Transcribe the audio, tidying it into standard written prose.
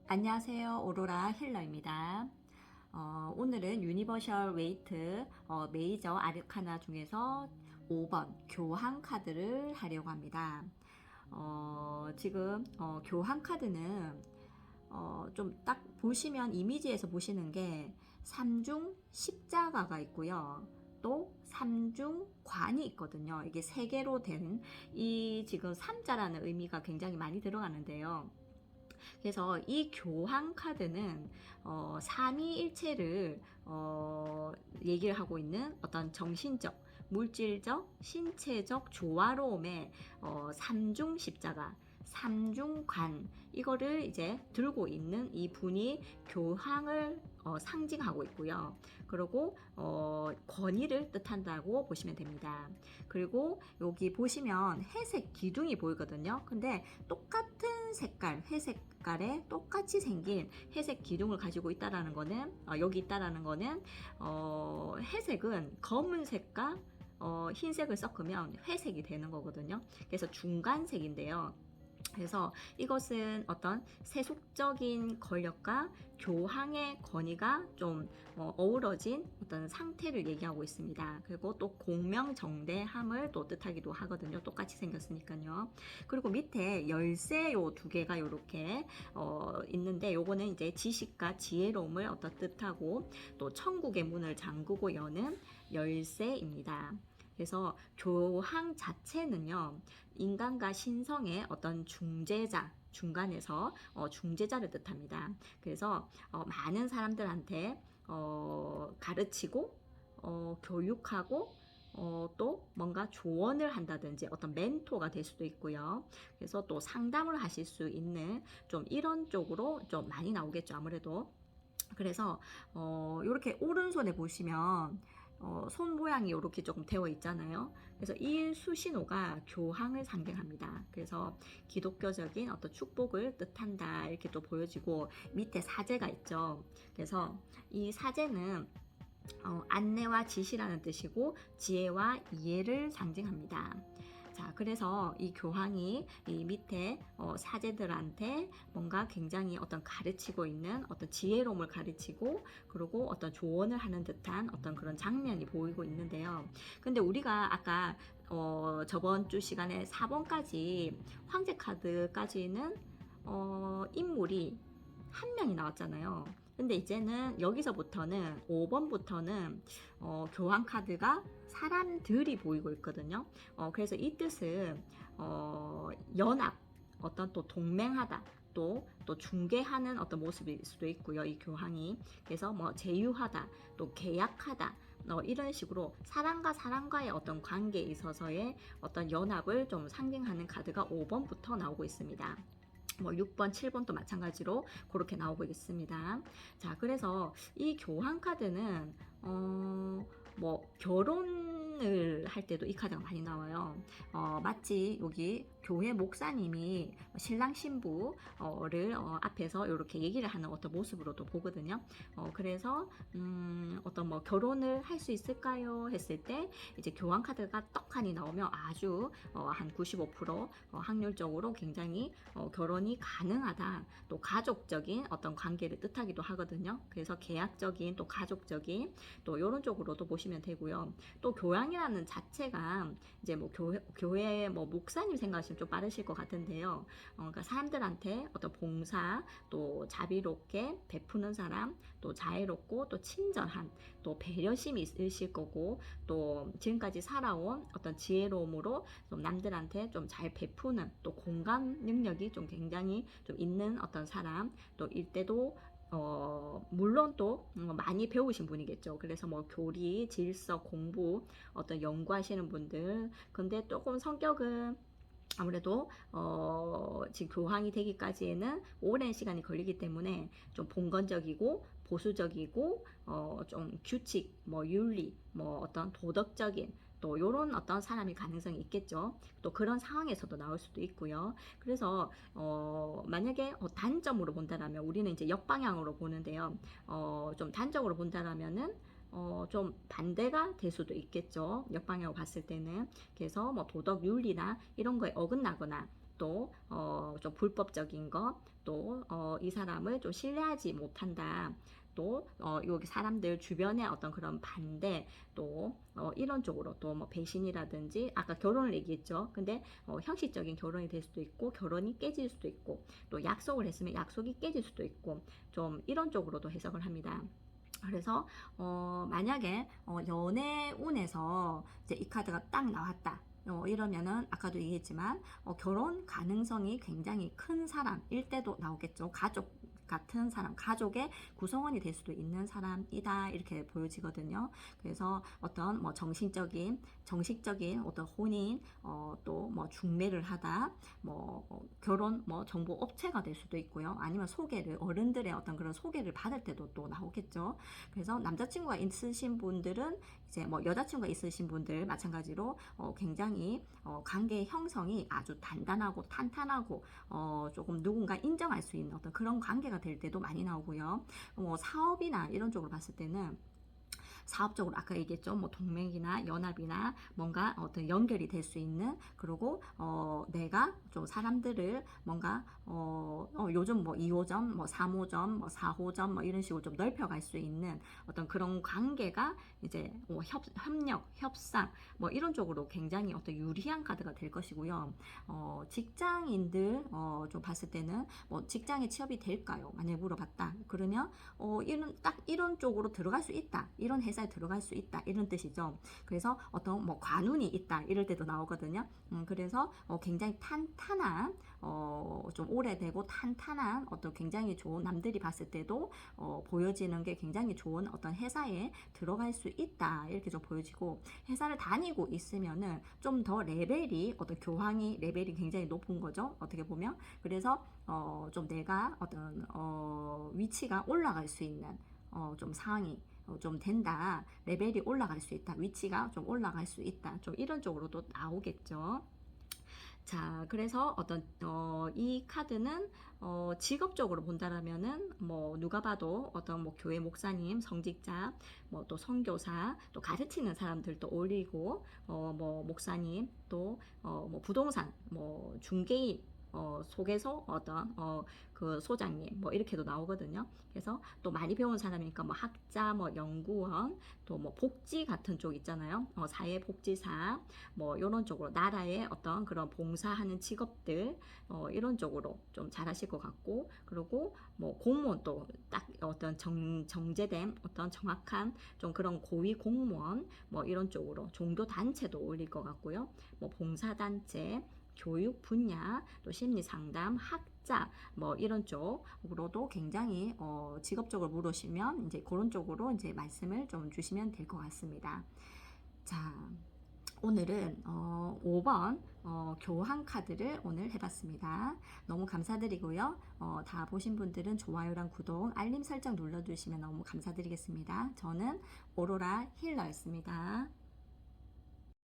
안녕하세요. 오로라 힐러입니다. 오늘은 유니버셜 웨이트 메이저 아르카나 중에서 5번 교황 카드를 하려고 합니다. 지금 교황 카드는 좀 딱 보시면 이미지에서 보시는 게 삼중 십자가가 있고요. 또 삼중관이 있거든요. 이게 세 개로 된 이 지금 삼자라는 의미가 굉장히 많이 들어가는데요. 그래서 이 교황 카드는 삼위일체를 얘기를 하고 있는 어떤 정신적, 물질적, 신체적 조화로움의 삼중 십자가, 삼중관 이거를 이제 들고 있는 이 분이 교황을 상징하고 있고요. 그리고 권위를 뜻한다고 보시면 됩니다. 그리고 여기 보시면 회색 기둥이 보이거든요. 근데 똑같은 색깔, 회색 색깔에 똑같이 생긴 회색 기둥을 가지고 있다라는 거는 여기 있다라는 거는 회색은 검은색과 흰색을 섞으면 회색이 되는 거거든요. 그래서 중간색인데요. 그래서 이것은 어떤 세속적인 권력과 교황의 권위가 좀 어우러진 어떤 상태를 얘기하고 있습니다. 그리고 또 공명정대함을 또 뜻하기도 하거든요. 똑같이 생겼으니까요. 그리고 밑에 열쇠 요 두 개가 이렇게 있는데 요거는 이제 지식과 지혜로움을 어떤 뜻하고 또 천국의 문을 잠그고 여는 열쇠입니다. 그래서 교황 자체는요, 인간과 신성의 어떤 중재자, 중간에서 중재자를 뜻합니다. 그래서 많은 사람들한테 가르치고 교육하고 또 뭔가 조언을 한다든지 어떤 멘토가 될 수도 있고요. 그래서 또 상담을 하실 수 있는 좀 이런 쪽으로 좀 많이 나오겠죠, 아무래도. 그래서 이렇게 오른손에 보시면 손 모양이 이렇게 조금 되어 있잖아요. 그래서 이 수신호가 교황을 상징합니다. 그래서 기독교적인 어떤 축복을 뜻한다 이렇게 또 보여지고 밑에 사제가 있죠. 그래서 이 사제는 안내와 지시라는 뜻이고 지혜와 이해를 상징합니다. 자, 그래서 이 교황이 이 밑에 사제들한테 뭔가 굉장히 어떤 가르치고 있는 어떤 지혜로움을 가르치고 그리고 어떤 조언을 하는 듯한 어떤 그런 장면이 보이고 있는데요. 근데 우리가 아까 저번 주 시간에 4번까지 황제 카드까지는 인물이 한 명이 나왔잖아요. 근데 이제는 여기서부터는 5번부터는 교환 카드가 사람들이 보이고 있거든요. 그래서 이 뜻은 연합, 어떤 또 동맹하다, 또 중개하는 어떤 모습일 수도 있고요. 이 교황이 그래서 뭐 제휴하다, 또 계약하다. 이런 식으로 사람과 사람과의 어떤 관계에 있어서의 어떤 연합을 좀 상징하는 카드가 5번부터 나오고 있습니다. 뭐 6번, 7번도 마찬가지로 그렇게 나오고 있습니다. 자, 그래서 이 교환 카드는 뭐 결혼을 할 때도 이 카드가 많이 나와요. 마치 여기 교회 목사님이 신랑 신부를 앞에서 이렇게 얘기를 하는 어떤 모습으로도 보거든요. 그래서 어떤 뭐 결혼을 할 수 있을까요? 했을 때 이제 교환 카드가 떡하니 나오면 아주 한 95% 확률적으로 굉장히 결혼이 가능하다. 또 가족적인 어떤 관계를 뜻하기도 하거든요. 그래서 계약적인 또 가족적인 또 이런 쪽으로도 보시면 되고요. 또 교양이라는 자체가 이제 뭐 교회 뭐 목사님 생각하시면 좀 빠르실 것 같은데요. 그러니까 사람들한테 어떤 봉사 또 자비롭게 베푸는 사람 또 자애롭고 또 친절한 또 배려심이 있으실 거고 또 지금까지 살아온 어떤 지혜로움으로 좀 남들한테 좀 잘 베푸는 또 공감 능력이 좀 굉장히 좀 있는 어떤 사람 또 일때도 물론 또 많이 배우신 분이겠죠. 그래서 뭐 교리, 질서, 공부 어떤 연구하시는 분들 근데 조금 성격은 아무래도 지금 교황이 되기까지에는 오랜 시간이 걸리기 때문에 좀 봉건적이고 보수적이고 좀 규칙, 뭐 윤리, 뭐 어떤 도덕적인 또 이런 어떤 사람이 가능성이 있겠죠. 또 그런 상황에서도 나올 수도 있고요. 그래서 만약에 단점으로 본다라면 우리는 이제 역방향으로 보는데요. 좀 단적으로 본다라면은 좀 반대가 될 수도 있겠죠. 역방향으로 봤을 때는. 그래서 뭐 도덕 윤리나 이런 거에 어긋나거나 또 좀 불법적인 것, 또 이 사람을 좀 신뢰하지 못한다. 또 여기 사람들 주변의 어떤 그런 반대, 또 이런 쪽으로 또 뭐 배신이라든지 아까 결혼을 얘기했죠. 근데 형식적인 결혼이 될 수도 있고 결혼이 깨질 수도 있고 또 약속을 했으면 약속이 깨질 수도 있고 좀 이런 쪽으로도 해석을 합니다. 그래서 만약에 연애운에서 이제 이 카드가 딱 나왔다. 이러면은 아까도 얘기했지만 결혼 가능성이 굉장히 큰 사람일 때도 나오겠죠. 가족 같은 사람, 가족의 구성원이 될 수도 있는 사람이다 이렇게 보여지거든요. 그래서 어떤 뭐 정식적인 어떤 혼인, 또 뭐 중매를 하다, 뭐 결혼 뭐 정보 업체가 될 수도 있고요. 아니면 소개를 어른들의 어떤 그런 소개를 받을 때도 또 나오겠죠. 그래서 남자친구가 있으신 분들은 이제 뭐 여자친구가 있으신 분들 마찬가지로 굉장히 관계 형성이 아주 단단하고 탄탄하고 조금 누군가 인정할 수 있는 어떤 그런 관계가 될 때도 많이 나오고요. 사업이나 이런 쪽으로 봤을 때는 사업적으로 아까 얘기했죠. 뭐 동맹이나 연합이나 뭔가 어떤 연결이 될 수 있는 그리고 내가 좀 사람들을 뭔가 요즘 뭐 2호점, 뭐 3호점, 뭐 4호점 뭐 이런 식으로 좀 넓혀갈 수 있는 어떤 그런 관계가 이제 협력, 협상 뭐 이런 쪽으로 굉장히 어떤 유리한 카드가 될 것이고요. 직장인들 좀 봤을 때는 뭐 직장에 취업이 될까요? 만약 물어봤다. 그러면 이런 쪽으로 들어갈 수 있다. 이런 회사에 들어갈 수 있다. 이런 뜻이죠. 그래서 어떤 뭐 관운이 있다. 이럴 때도 나오거든요. 그래서 굉장히 탄탄한 좀 오래되고 탄탄한 어떤 굉장히 좋은 남들이 봤을 때도 보여지는 게 굉장히 좋은 어떤 회사에 들어갈 수 있다. 이렇게 좀 보여지고 회사를 다니고 있으면은 좀 더 레벨이 어떤 교황이 레벨이 굉장히 높은 거죠. 어떻게 보면 그래서 좀 내가 어떤 위치가 올라갈 수 있는 좀 상황이 좀 된다. 레벨이 올라갈 수 있다. 위치가 좀 올라갈 수 있다. 좀 이런 쪽으로도 나오겠죠. 자, 그래서 이 카드는 직업적으로 본다라면은 뭐 누가 봐도 어떤 뭐 교회 목사님, 성직자, 뭐 또 선교사, 또 가르치는 사람들도 어울리고 뭐 목사님, 또 뭐 부동산, 뭐 중개인 속에서 그 소장님 뭐 이렇게도 나오거든요. 그래서 또 많이 배운 사람이니까 뭐 학자, 뭐 연구원, 또 뭐 복지 같은 쪽 있잖아요. 사회복지사 뭐 이런 쪽으로 나라의 어떤 그런 봉사하는 직업들 이런 쪽으로 좀 잘하실 것 같고 그리고 뭐 공무원도 딱 어떤 정제된 어떤 정확한 좀 그런 고위 공무원 뭐 이런 쪽으로 종교 단체도 어울릴 것 같고요. 뭐 봉사단체 교육 분야, 또 심리 상담, 학자, 뭐 이런 쪽으로도 굉장히 직업적으로 물으시면 이제 그런 쪽으로 이제 말씀을 좀 주시면 될 것 같습니다. 자, 오늘은 5번 교환 카드를 오늘 해봤습니다. 너무 감사드리고요. 다 보신 분들은 좋아요랑 구독, 알림 설정 눌러주시면 너무 감사드리겠습니다. 저는 오로라 힐러였습니다.